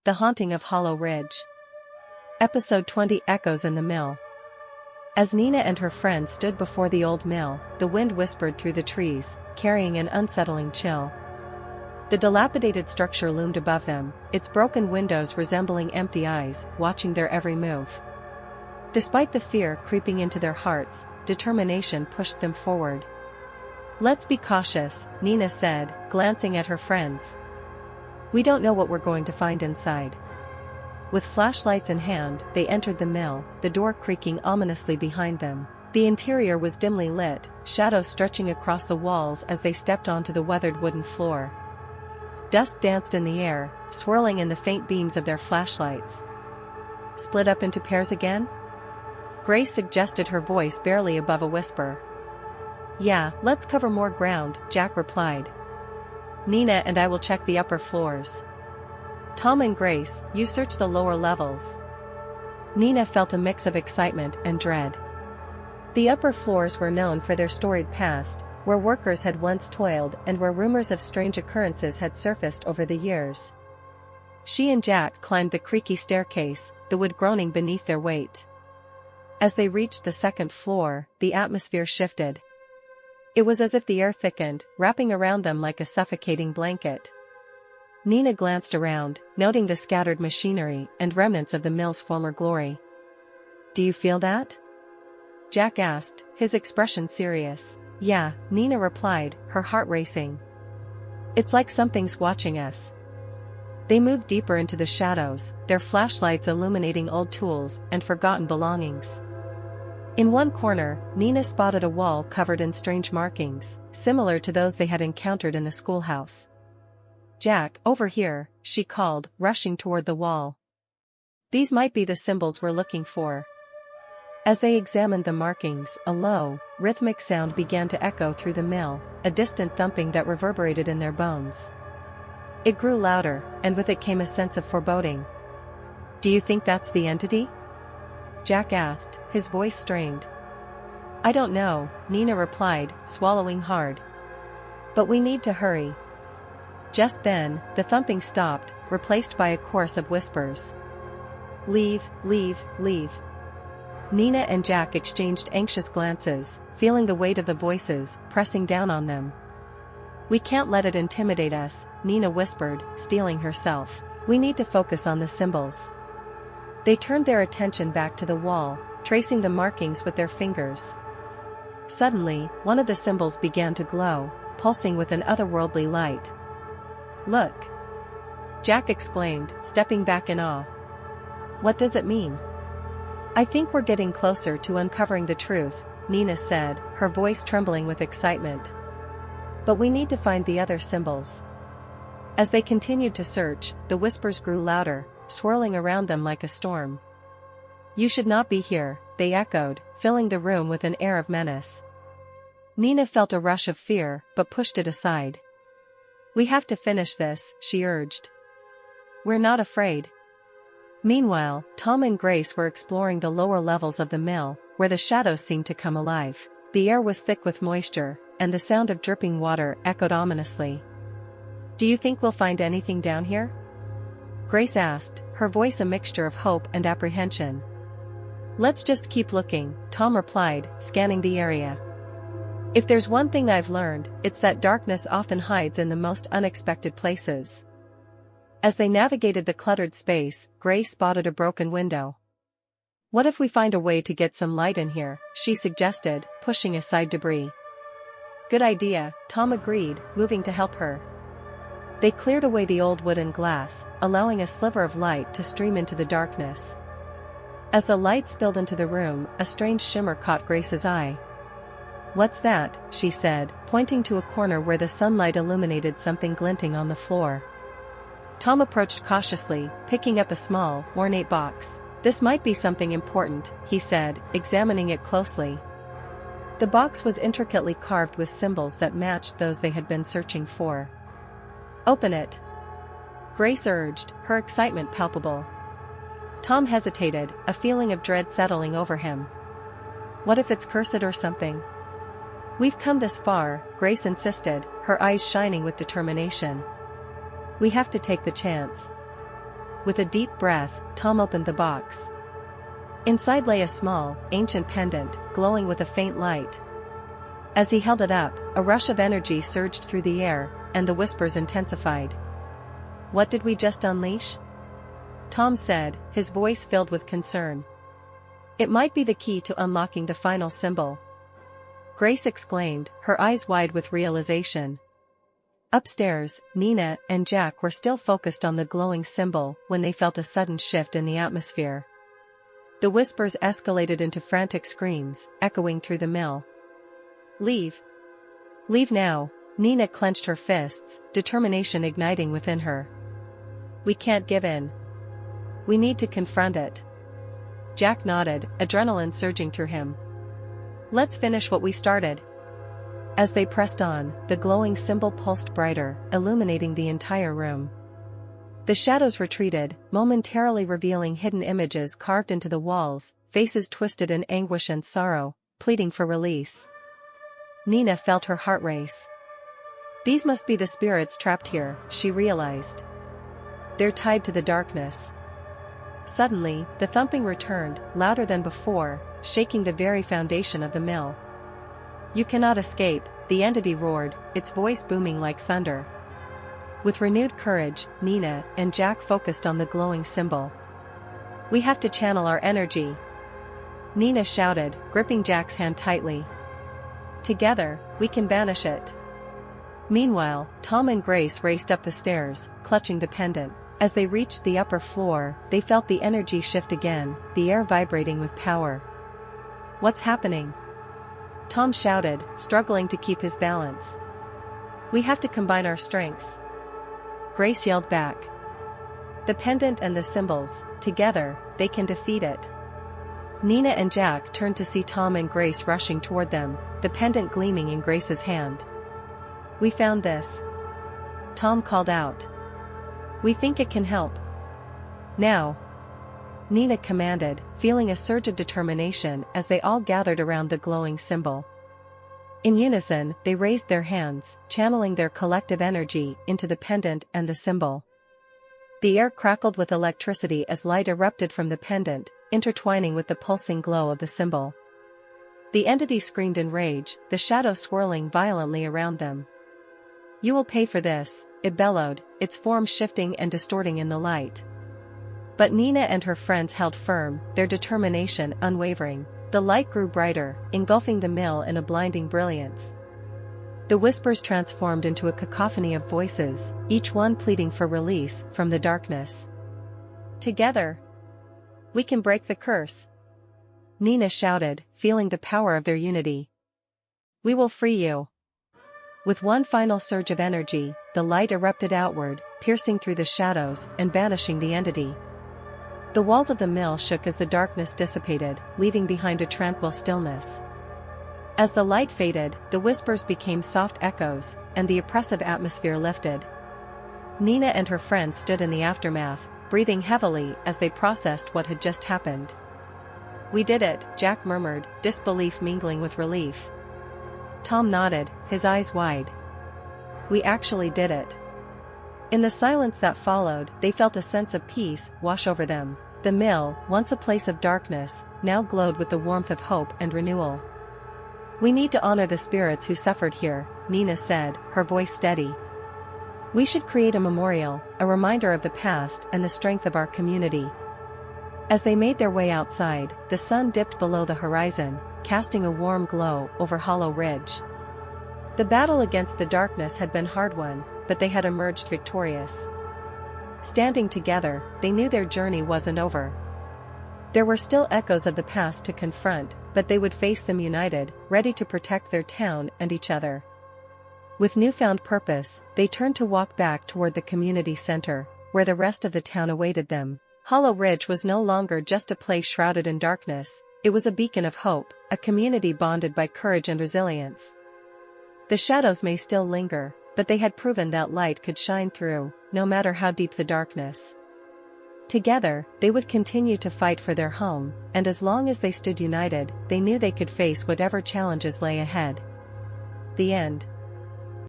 The Haunting of Hollow Ridge. Episode 20 Echoes in the Mill. As Nina and her friends stood before the old mill, the wind whispered through the trees, carrying an unsettling chill. The dilapidated structure loomed above them, its broken windows resembling empty eyes, watching their every move. Despite the fear creeping into their hearts, determination pushed them forward. "Let's be cautious," Nina said, glancing at her friends. "We don't know what we're going to find inside." With flashlights in hand, they entered the mill, the door creaking ominously behind them. The interior was dimly lit, shadows stretching across the walls as they stepped onto the weathered wooden floor. Dust danced in the air, swirling in the faint beams of their flashlights. "Split up into pairs again?" Grace suggested, her voice barely above a whisper. "Yeah, let's cover more ground," Jack replied. "Nina and I will check the upper floors. Tom and Grace, you search the lower levels." Nina felt a mix of excitement and dread. The upper floors were known for their storied past, where workers had once toiled and where rumors of strange occurrences had surfaced over the years. She and Jack climbed the creaky staircase, the wood groaning beneath their weight. As they reached the second floor, the atmosphere shifted. It was as if the air thickened, wrapping around them like a suffocating blanket. Nina glanced around, noting the scattered machinery and remnants of the mill's former glory. "Do you feel that?" Jack asked, his expression serious. "Yeah," Nina replied, her heart racing. "It's like something's watching us." They moved deeper into the shadows, their flashlights illuminating old tools and forgotten belongings. In one corner, Nina spotted a wall covered in strange markings, similar to those they had encountered in the schoolhouse. "Jack, over here," she called, rushing toward the wall. "These might be the symbols we're looking for." As they examined the markings, a low, rhythmic sound began to echo through the mill, a distant thumping that reverberated in their bones. It grew louder, and with it came a sense of foreboding. "Do you think that's the entity?" Jack asked, his voice strained. "I don't know," Nina replied, swallowing hard. "But we need to hurry." Just then, the thumping stopped, replaced by a chorus of whispers. "Leave, leave, leave." Nina and Jack exchanged anxious glances, feeling the weight of the voices pressing down on them. "We can't let it intimidate us," Nina whispered, steeling herself. "We need to focus on the symbols." They turned their attention back to the wall, tracing the markings with their fingers. Suddenly, one of the symbols began to glow, pulsing with an otherworldly light. "Look!" Jack exclaimed, stepping back in awe. "What does it mean?" "I think we're getting closer to uncovering the truth," Nina said, her voice trembling with excitement. "But we need to find the other symbols." As they continued to search, the whispers grew louder, swirling around them like a storm. "You should not be here," they echoed, filling the room with an air of menace. Nina felt a rush of fear, but pushed it aside. "We have to finish this," she urged. "We're not afraid." Meanwhile, Tom and Grace were exploring the lower levels of the mill, where the shadows seemed to come alive. The air was thick with moisture, and the sound of dripping water echoed ominously. "Do you think we'll find anything down here?" Grace asked, her voice a mixture of hope and apprehension. "Let's just keep looking," Tom replied, scanning the area. "If there's one thing I've learned, it's that darkness often hides in the most unexpected places." As they navigated the cluttered space, Grace spotted a broken window. "What if we find a way to get some light in here?" she suggested, pushing aside debris. "Good idea," Tom agreed, moving to help her. They cleared away the old wood and glass, allowing a sliver of light to stream into the darkness. As the light spilled into the room, a strange shimmer caught Grace's eye. "What's that?" she said, pointing to a corner where the sunlight illuminated something glinting on the floor. Tom approached cautiously, picking up a small, ornate box. "This might be something important," he said, examining it closely. The box was intricately carved with symbols that matched those they had been searching for. "Open it," Grace urged, her excitement palpable. Tom hesitated, a feeling of dread settling over him. "What if it's cursed or something?" "We've come this far," Grace insisted, her eyes shining with determination. "We have to take the chance." With a deep breath, Tom opened the box. Inside lay a small, ancient pendant, glowing with a faint light. As he held it up, a rush of energy surged through the air, and the whispers intensified. "What did we just unleash?" Tom said, his voice filled with concern. "It might be the key to unlocking the final symbol," Grace exclaimed, her eyes wide with realization. Upstairs, Nina and Jack were still focused on the glowing symbol when they felt a sudden shift in the atmosphere. The whispers escalated into frantic screams, echoing through the mill. "Leave! Leave now!" Nina clenched her fists, determination igniting within her. "We can't give in. We need to confront it." Jack nodded, adrenaline surging through him. "Let's finish what we started." As they pressed on, the glowing symbol pulsed brighter, illuminating the entire room. The shadows retreated, momentarily revealing hidden images carved into the walls, faces twisted in anguish and sorrow, pleading for release. Nina felt her heart race. These must be the spirits trapped here, she realized. They're tied to the darkness. Suddenly, the thumping returned, louder than before, shaking the very foundation of the mill. "You cannot escape," the entity roared, its voice booming like thunder. With renewed courage, Nina and Jack focused on the glowing symbol. "We have to channel our energy," Nina shouted, gripping Jack's hand tightly. "Together, we can banish it." Meanwhile, Tom and Grace raced up the stairs, clutching the pendant. As they reached the upper floor, they felt the energy shift again, the air vibrating with power. "What's happening?" Tom shouted, struggling to keep his balance. "We have to combine our strengths," Grace yelled back. "The pendant and the symbols, together, they can defeat it." Nina and Jack turned to see Tom and Grace rushing toward them, the pendant gleaming in Grace's hand. "We found this," Tom called out. "We think it can help." "Now," Nina commanded, feeling a surge of determination as they all gathered around the glowing symbol. In unison, they raised their hands, channeling their collective energy into the pendant and the symbol. The air crackled with electricity as light erupted from the pendant, intertwining with the pulsing glow of the symbol. The entity screamed in rage, the shadow swirling violently around them. "You will pay for this," it bellowed, its form shifting and distorting in the light. But Nina and her friends held firm, their determination unwavering. The light grew brighter, engulfing the mill in a blinding brilliance. The whispers transformed into a cacophony of voices, each one pleading for release from the darkness. "Together, we can break the curse," Nina shouted, feeling the power of their unity. "We will free you." With one final surge of energy, the light erupted outward, piercing through the shadows and banishing the entity. The walls of the mill shook as the darkness dissipated, leaving behind a tranquil stillness. As the light faded, the whispers became soft echoes, and the oppressive atmosphere lifted. Nina and her friends stood in the aftermath, breathing heavily as they processed what had just happened. "We did it," Jack murmured, disbelief mingling with relief. Tom nodded, his eyes wide. "We actually did it." In the silence that followed, they felt a sense of peace wash over them. The mill, once a place of darkness, now glowed with the warmth of hope and renewal. "We need to honor the spirits who suffered here," Nina said, her voice steady. "We should create a memorial, a reminder of the past and the strength of our community." As they made their way outside, the sun dipped below the horizon, casting a warm glow over Hollow Ridge. The battle against the darkness had been hard won, but they had emerged victorious. Standing together, they knew their journey wasn't over. There were still echoes of the past to confront, but they would face them united, ready to protect their town and each other. With newfound purpose, they turned to walk back toward the community center, where the rest of the town awaited them. Hollow Ridge was no longer just a place shrouded in darkness, it was a beacon of hope, a community bonded by courage and resilience. The shadows may still linger, but they had proven that light could shine through, no matter how deep the darkness. Together, they would continue to fight for their home, and as long as they stood united, they knew they could face whatever challenges lay ahead. The end.